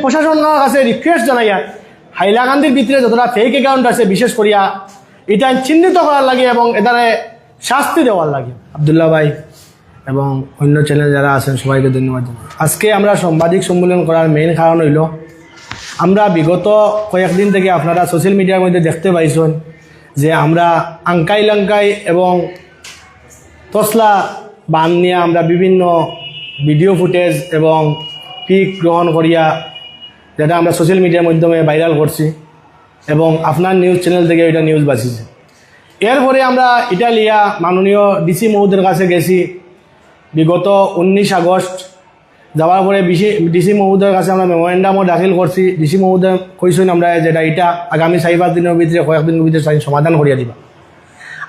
প্রশাসনের কাছে রিকোয়েস্ট জানাইয়া হাইলাকান্দির ভিতরে যতটা ফেক অ্যাকাউন্ট আছে বিশেষ করিয়া এটা চিহ্নিত করার লাগে এবং এটারে শাস্তি দেওয়ার লাগে। আবদুল্লাহ ভাই এবং অন্য চ্যানেল যারা আছেন সবাইকে ধন্যবাদ জানাই। আজকে আমরা সাংবাদিক সম্মেলন করার মেইন কারণ হইল আমরা বিগত কয়েকদিন থেকে আপনারা সোশ্যাল মিডিয়ার মধ্যে দেখতে পাইছেন যে আমরা আঙ্কাই লাঙ্কাই এবং তসলা বান নিয়ে আমরা বিভিন্ন ভিডিও ফুটেজ এবং পিক গ্রহণ করিয়া যেটা আমরা সোশ্যাল মিডিয়ার মাধ্যমে ভাইরাল করছি এবং আপনার নিউজ চ্যানেল থেকে এটা নিউজ বাঁচিছে। এরপরে আমরা ইটালিয়া মাননীয় ডিসি মহোদয়ের কাছে গেছি বিগত 19 আগস্ট। যাওয়ার পরে ডিসি মহোদয়ের কাছে আমরা মেমোরেন্ডামও দাখিল করছি। ডিসি মহোদয় কইছেন আমরা যেটা এটা আগামী 4-5 দিনের ভিতরে কয়েকদিনের ভিতরে সমাধান করিয়া দিবা।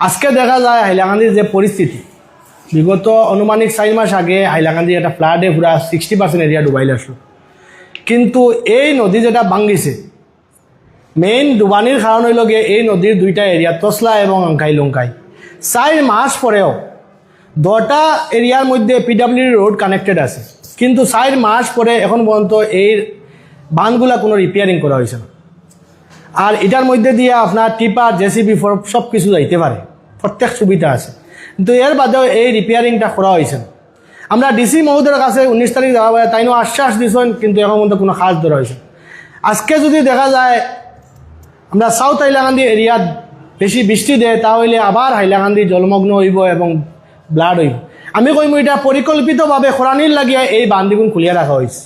আজকে দেখা যায় হাইলাকান্দির যে পরিস্থিতি, বিগত আনুমানিক 4 মাস আগে হাইলাকান্দির একটা ফ্লাডে পুরা 60% এরিয়া ডুবাইলে আসলো। কিন্তু এই নদী যেটা ভাঙ্গিছে মেইন ডুবানির কারণ হইল গিয়ে এই নদীর 2টা এরিয়া তসলা এবং আঙ্কাই লঙ্কাই 4 মাস পরেও 2টা এরিয়ার মধ্যে পিডাব্লিউডি রোড কানেক্টেড আছে, কিন্তু 4 মাস পরে এখন পর্যন্ত এই বাঁধগুলা কোনো রিপেয়ারিং করা হয়েছে না। আর এটার মধ্যে দিয়ে আপনার টিপার জেসিবি সব কিছু যাইতে পারে, প্রত্যেক সুবিধা আছে, কিন্তু এর বাদেও এই রিপেয়ারিংটা করা হয়েছে না। আমরা ডিসি মহোদয়ের কাছে 19 তারিখ যাওয়া হয় তাইনও আশ্বাস দিয়েছেন, কিন্তু এখন পর্যন্ত কোনো কাজ ধরা হয়েছে। আজকে যদি দেখা যায় আমরা সাউথ হাইলাকান্দি এরিয়াত বেশি বৃষ্টি দেয় তাহলে আবার হাইলাকান্দি জলমগ্ন হইব এবং ব্লাড হইব। আমি কইম এটা পরিকল্পিতভাবে খরানির লাগিয়ে এই বান্দিগুণ খুলিয়া রাখা হয়েছে।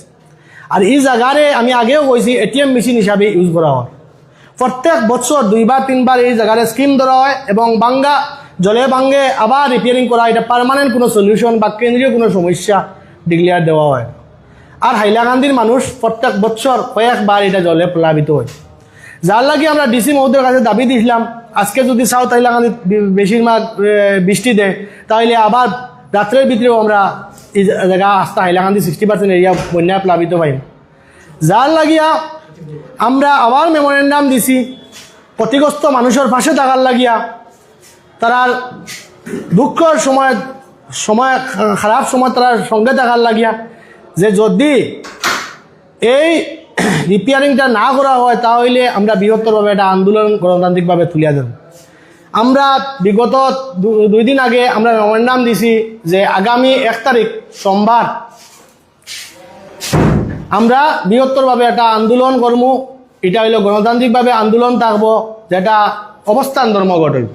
আর এই জায়গারে আমি আগেও কইছি এটিএম মেশিন হিসাবে ইউজ করা হয়। প্রত্যেক বছর 2-3 বার এই জায়গারে স্কিম ধরা হয় এবং বাঙ্গা জলে ভাঙ্গে আবার রিপেয়ারিং করা, এটা পার্মানেন্ট কোনো সলিউশন বা কেন্দ্রীয় কোনো সমস্যা ডিক্লেয়ার দেওয়া হয়। আর হাইলাকান্দির মানুষ প্রত্যেক বছর কয়েকবার এটা জলে প্লাবিত হয়, যার লাগে আমরা ডিসি মহোদয়ের কাছে দাবি দিয়েছিলাম আজকে যদি সাউথ হাইলাকান্দি বেশিরভাগ বৃষ্টি দেয় তাহলে আবার রাত্রের ভিতরেও আমরা এই জায়গা আস্তা হাইলাকান্দি 60% এরিয়া বন্যায় প্লাবিত পাই, যার লাগিয়া আমরা আবার মেমোরেন্ডাম দিছি ক্ষতিগ্রস্ত মানুষের পাশে থাকার লাগিয়া, তারার দুঃখের সময় খারাপ সময় তারার সঙ্গে থাকার লাগিয়া, যে যদি এই রিপেয়ারিংটা না করা হয় তাহলে আমরা বৃহত্তরভাবে একটা আন্দোলন গণতান্ত্রিকভাবে তুলিয়া দেব। আমরা বিগত 2 দিন আগে আমরা মেমোরেন্ডাম দিছি যে আগামী 1 তারিখ সোমবার আমরা বৃহত্তরভাবে একটা আন্দোলন করব। এটা হইল গণতান্ত্রিকভাবে আন্দোলন থাকবো, যেটা অবস্থান ধর্মঘট হইব।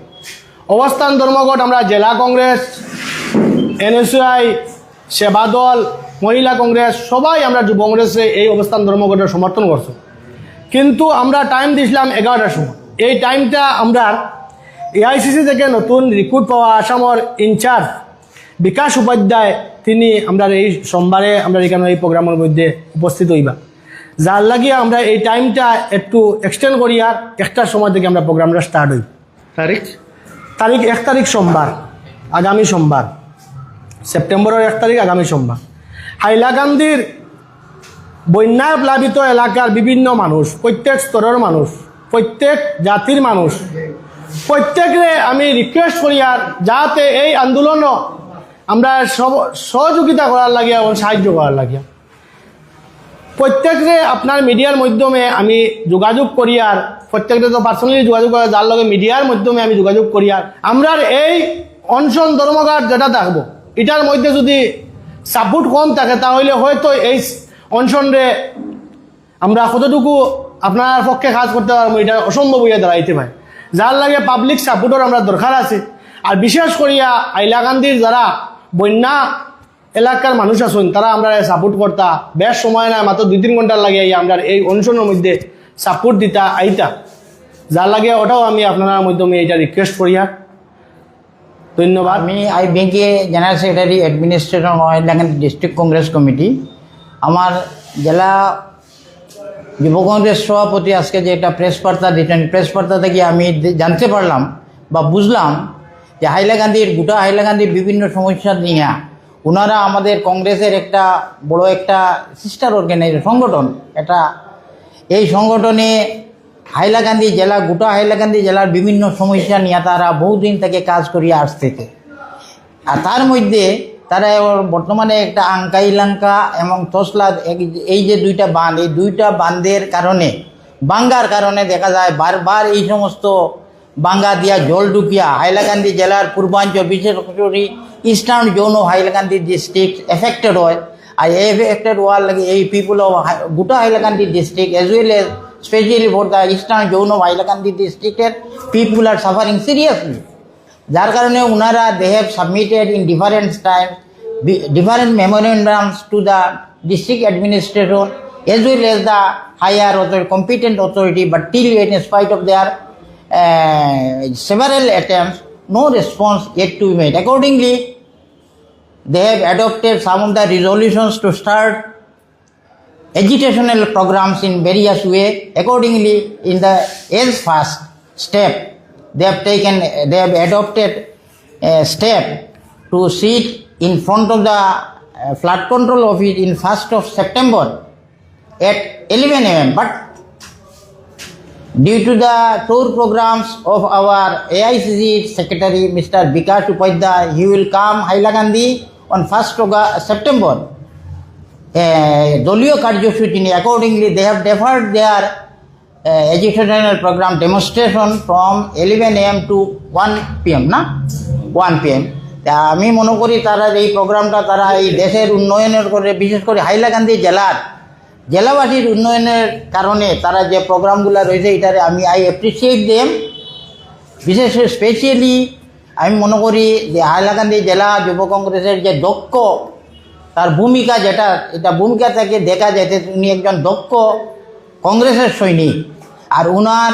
অবস্থান ধর্মঘট আমরা জেলা কংগ্রেস, এনএসইউআই, সেবা দল, মহিলা কংগ্রেস সবাই আমরা যুব কংগ্রেসে এই অবস্থান ধর্মঘটের সমর্থন করছি, কিন্তু আমরা টাইম দিয়েছিলাম 11টার সময়। এই টাইমটা আমরা এআইসিসি থেকে নতুন রিক্রুট পাওয়া আসামের ইনচার্জ বিকাশ উপাধ্যায় তিনি আমরা এই সোমবারে আমরা এখানে এই প্রোগ্রামের মধ্যে উপস্থিত হইবা, যার লাগিয়ে আমরা এই টাইমটা একটু এক্সটেন্ড করি আর 1টার সময় থেকে আমরা প্রোগ্রামটা স্টার্ট হই। তারিখ 1 তারিখ সোমবার, আগামী সোমবার, সেপ্টেম্বরের 1 তারিখ আগামী সোমবার। হাইলাকান্দির বন্যায় প্লাবিত এলাকার বিভিন্ন মানুষ, প্রত্যেক স্তরের মানুষ, প্রত্যেক জাতির মানুষ, প্রত্যেকরে আমি রিকোয়েস্ট করি আর যাতে এই আন্দোলনও আমরা সহযোগিতা করার লাগিয়া এবং সাহায্য করার লাগিয়া প্রত্যেকরে আপনার মিডিয়ার মাধ্যমে আমি যোগাযোগ করি আর প্রত্যেকটা তো পার্সোনালি যোগাযোগ করা, যার লগে মিডিয়ার মাধ্যমে আমি যোগাযোগ করি আর আমরা এই অনশন ধর্মঘট যেটা থাকবো এটার মধ্যে যদি সাপোর্ট কম থাকে তাহলে হয়তো এই অনশনরে আমরা কতটুকু আপনার পক্ষে কাজ করতে পারবো এটা অসম্ভব হইয়া দাঁড়াইতে পারে, যার লাগে পাবলিক সাপোর্টের আমরা দরকার আছে। আর বিশেষ করিয়া হাইলাকান্দির যারা বন্যা এলাকার মানুষ আছেন তারা আমরা সাপোর্ট করতা, বেশ সময় না মাত্র 2-3 ঘন্টার লাগে আমরা এই অনশনের মধ্যে সাপোর্ট দিতা আইতা, যার লাগে ওটাও আমি আপনার মাধ্যমে এটা রিকোয়েস্ট করিয়া। ধন্যবাদ। আমি আইবিকে general secretary administrator Hailakandi district Congress committee. আমার জেলা যুব কংগ্রেস সভাপতি আজকে যে একটা প্রেস বার্তা দিতেন, প্রেস বার্তা থেকে আমি জানতে পারলাম বা বুঝলাম যে গোটা হাইলাকান্দির বিভিন্ন সমস্যা নিয়ে ওনারা আমাদের কংগ্রেসের একটা বড় একটা সিস্টার অর্গানাইজেশন সংগঠন, এই সংগঠনে গোটা হাইলাকান্দি জেলার বিভিন্ন সমস্যা নিয়ে তারা বহুদিন থেকে কাজ করিয়া আসতেছে। আর তার মধ্যে তারা বর্তমানে একটা আঙ্কাইলাঙ্কা এবং তসলা এই যে দুইটা বাঁধ, এই দুইটা বাঁধের কারণে বাঙ্গার কারণে দেখা যায় বারবার এই সমস্ত বাঙ্গা দিয়া জল ঢুকিয়া হাইলাকান্দি জেলার পূর্বাঞ্চল, বিশেষ করে eastern zone of Hailakandi district affected হয়। আর এই এফেক্টেড হওয়ার লাগে এই পিপুল অফ গোটা Hailakandi district as well as specially for the eastern zone of Hailakandi ডিস্ট্রিক্টের পিপুল আর সাফারিং সিরিয়াসলি। যার কারণে ওনারা they have submitted in different time different memorandums to the district administrator as well as the higher authority, competent authority, but till yet in spite of their several attempts, no response yet to be made. Accordingly, they have adopted some of the resolutions to start agitational programs in various way. Accordingly, in the as first step, they have adopted a step to sit in front of the flood control office in 1st of September at 11 a.m. But due to the tour programs of our AICC Secretary Mr. Bikash Upadhyay, he will come Hailakandi on 1st of September. দলীয় কার্যসূচি নিয়ে accordingly they have deferred their agitational program demonstration from 11 a.m. to 1 p.m. না 1 p.m. আমি মনে করি তারা এই প্রোগ্রামটা তারা এই দেশের উন্নয়নের করে, বিশেষ করে হাইলাকান্দি জেলাবাসীর উন্নয়নের কারণে তারা যে প্রোগ্রামগুলো রয়েছে এটারে আই অ্যাপ্রিসিয়েট দেম। বিশেষ স্পেশালি আমি মনে করি যে হাইলাকান্দি জেলা যুব কংগ্রেসের যে দক্ষ তার ভূমিকা, এটা ভূমিকা থেকে দেখা যায় যে উনি একজন দক্ষ কংগ্রেসের সৈনিক, আর ওনার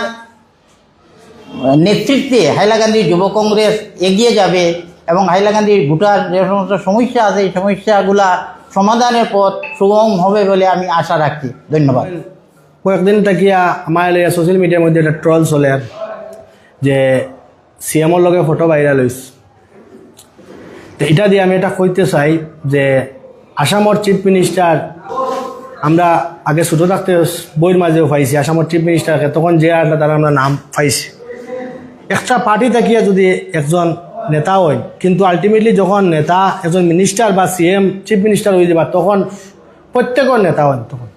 নেতৃত্বে হাইলাকান্দি যুব কংগ্রেস এগিয়ে যাবে এবং হাইলাকান্দির গোটার যে সমস্ত সমস্যা আছে এই সমস্যাগুলা সমাধানের পথ সুগম হবে বলে আমি আশা রাখছি। ধন্যবাদ। কয়েকদিন থাকিয়া আমার সোশ্যাল মিডিয়ার মধ্যে একটা ট্রল চলে যে সিএমর লগে ফটো ভাইরাল হয়েছে। তো এটা দিয়ে আমি এটা কইতে চাই যে আসামর চিফ মিনিস্টার আমরা আগে ছোটো থাকতে বইয়ের মাঝেও পাইছি, আসামর চিফ মিনিস্টারকে তখন যে আর তারা আমরা নাম পাইছি। একটা পার্টি থাকিয়া যদি একজন নেতা হয়, কিন্তু আলটিমেটলি যখন নেতা একজন মিনিস্টার বা সিএম চিফ মিনিস্টার হয়ে যাবা তখন প্রত্যেকের নেতা হন। তখন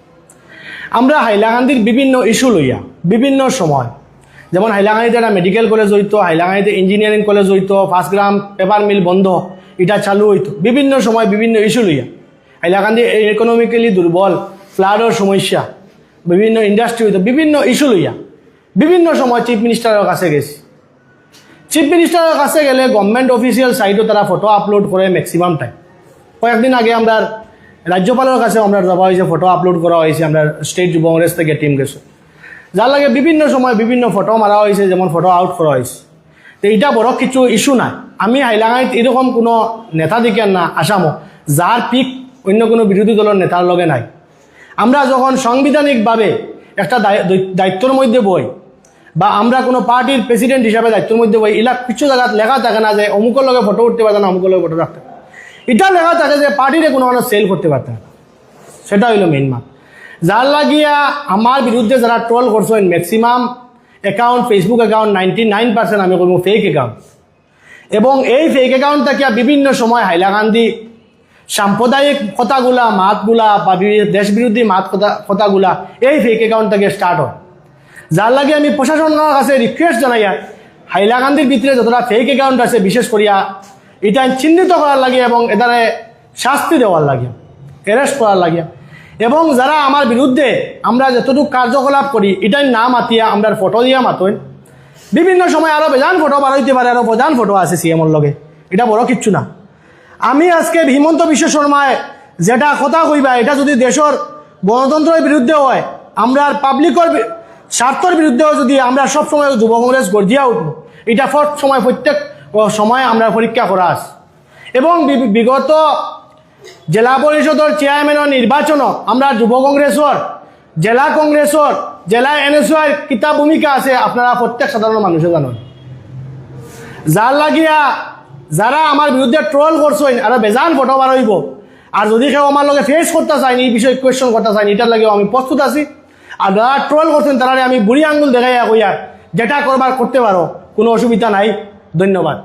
আমরা হাইলাকান্দির বিভিন্ন ইস্যু লইয়া বিভিন্ন সময়, যেমন হাইলাকান্দিতে একটা মেডিকেল কলেজ হইতো, হাইলাকান্দিতে ইঞ্জিনিয়ারিং কলেজ হইতো, 5 গ্রাম পেপার মিল বন্ধ এটা চালু হইতো, বিভিন্ন সময় বিভিন্ন ইস্যু লইয়া হাইলাকান্দি ইকোনমিক্যালি দুর্বল, ফ্লাডের সমস্যা, বিভিন্ন ইন্ডাস্ট্রি হইতো, বিভিন্ন ইস্যু লইয়া বিভিন্ন সময় চিফ মিনিস্টারের কাছে গেছি। চিফ মিনিস্টারের কাছে গেলে গভর্নমেন্ট অফিসিয়াল সাইটও তারা ফটো আপলোড করে ম্যাক্সিমাম টাইম। কয়েকদিন আগে আমরা রাজ্যপালের কাছে আমরা যাওয়া হয়েছে, ফটো আপলোড করা হয়েছে, আমরা স্টেট যুব কংগ্রেস থেকে টিম গেছো, যার লাগে বিভিন্ন সময় বিভিন্ন ফটো মারা হয়েছে, যেমন ফটো আউট করা হয়েছে। তো এটা বড় কিছু ইস্যু নাই। আমি হাইলাকান্দিত এরকম কোনো নেতা দিকে না আসামো যার পিক অন্য কোনো বিরোধী দলের নেতার লগে নাই। আমরা যখন সাংবিধানিকভাবে একটা দায়িত্বর মধ্যে বই বা আমরা কোনো পার্টির প্রেসিডেন্ট হিসাবে দায়িত্বের মধ্যে বই, এলা কিছু জায়গায় লেখা থাকে না যে অমুকের লগে ফটো উঠতে পারতে না, অমুকের লগে ফটো রাখতে, এটা লেখা থাকে যে পার্টিরে কোনো মানুষ সেল করতে পারতে না। সেটা হইল মেইন মাত। যার লাগিয়া আমার বিরুদ্ধে যারা ট্রল করছেন ম্যাক্সিমাম অ্যাকাউন্ট, ফেসবুক অ্যাকাউন্ট 99% আমি করবো ফেক অ্যাকাউন্ট, এবং এই ফেক অ্যাকাউন্ট থেকে বিভিন্ন সময় হাইলাকান্দি সাম্প্রদায়িক কথাগুলা মাতগুলা বা দেশ বিরোধী কথাগুলা এই ফেক অ্যাকাউন্ট থেকে স্টার্ট হয়। যার লাগে আমি প্রশাসনের কাছে রিকোয়েস্ট জানাইয়া হাইলাকান্দির ভিতরে যতটা ফেক অ্যাকাউন্ট আছে বিশেষ করিয়া এটা চিহ্নিত করার লাগে এবং এদারে শাস্তি দেওয়ার লাগে, অ্যারেস্ট করার লাগে, এবং যারা আমার বিরুদ্ধে আমরা যতটুকু কার্যকলাপ করি এটাই না মাতিয়া আমরা ফটো দিয়া মাতই। বিভিন্ন সময় আরও বেজান ফটো বার হইতে পারে, আরও প্রধান ফটো আছে সিএমর লগে, এটা বড় কিচ্ছু না। আমি আজকে হিমন্ত বিশ্ব শর্মায় যেটা কথা কইবা এটা যদি দেশের গণতন্ত্রের বিরুদ্ধে হয়, আমরা পাবলিকের স্বার্থের বিরুদ্ধেও যদি আমরা সবসময় যুব কংগ্রেস গর্জিয়া উঠব, এটা প্রত্যেক সময় আমরা পরীক্ষা করা আছে। এবং বিগত জেলা পরিষদের চেয়ারম্যানের নির্বাচনও আমরা যুব কংগ্রেসের, জেলা কংগ্রেসের, জেলা এনএসওর কিতা ভূমিকা আছে আপনারা প্রত্যেক সাধারণ মানুষে জানেন। যার লাগিয়া যারা আমার বিরুদ্ধে ট্রল করছেন আরো বেজান ফটো বার হইব, আর যদি কেউ আমার লগে ফেস করতে চাইনি এই বিষয়ে কোয়েশ্চন করতে চাইনি এটার লাগেও আমি প্রস্তুত আছি। আর যারা ট্রল করছেন তারা আমি বুড়ি আঙ্গুল দেখাইয়া কইয়া যেটা করবার করতে পারো, কোনো অসুবিধা নাই। ধন্যবাদ।